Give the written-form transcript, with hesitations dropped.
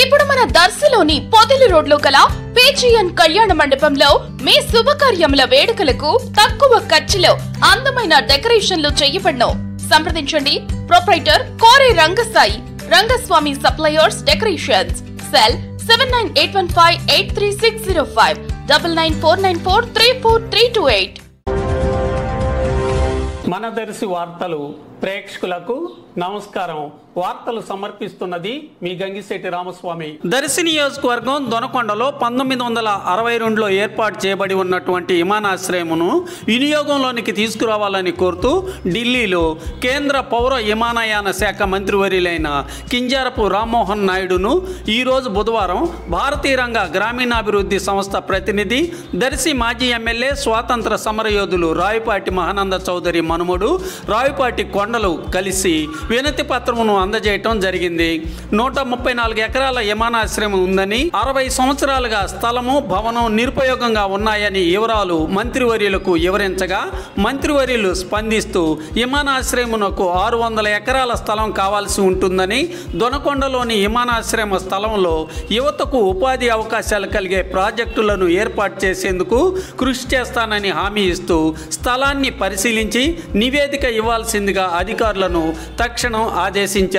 ఇప్పుడు మన దర్శిలోని పొదిలి రోడ్లో గల పేజియన్ కళ్యాణ మండపంలో మీ శుభకార్యముల వేడుకలకు తక్కువ ఖర్చులో అందమైన డెకరేషన్లు చేయబడును. సంప్రదించండి ప్రొప్రైటర్ కోరే Rangasai Rangaswamy suppliers decorations. Cell 7981583605 9949434328. మన దర్శి వార్తలు ప్రేక్షకులకు నమస్కారం. వార్తలు సమర్పిస్తున్నది మీ గంగిశెట్టి రామస్వామి. దర్శి నియోజకవర్గం దొనకొండలో 1962లో ఏర్పాటు చేయబడి ఉన్నటువంటి విమానాశ్రయమును వినియోగంలోనికి తీసుకురావాలని కోరుతూ ఢిల్లీలో కేంద్ర పౌర విమానయాన శాఖ మంత్రివర్యులైన కింజారపు రామ్మోహన్ నాయుడును ఈరోజు బుధవారం భారతీయ రంగ గ్రామీణాభివృద్ధి సంస్థ ప్రతినిధి, దర్శి మాజీ ఎమ్మెల్యే, స్వాతంత్ర సమరయోధులు రావిపాటి మహానంద చౌదరి మనుమడు రావిపాటి కొండలు కలిసి వినతి పత్రమును అందజేయటం జరిగింది. 134 ఎకరాల విమానాశ్రయం ఉందని, 60 సంవత్సరాలుగా స్థలము, భవనం నిరుపయోగంగా ఉన్నాయని వివరాలు మంత్రివర్యులకు వివరించగా మంత్రివర్యులు స్పందిస్తూ విమానాశ్రయమునకు 600 ఎకరాల స్థలం కావాల్సి ఉంటుందని, దొనకొండలోని విమానాశ్రయం స్థలంలో యువతకు ఉపాధి అవకాశాలు కలిగే ప్రాజెక్టులను ఏర్పాటు చేసేందుకు కృషి చేస్తానని హామీ ఇస్తూ స్థలాన్ని పరిశీలించి నివేదిక ఇవ్వాల్సిందిగా అధికారులను తక్షణం ఆదేశించారు.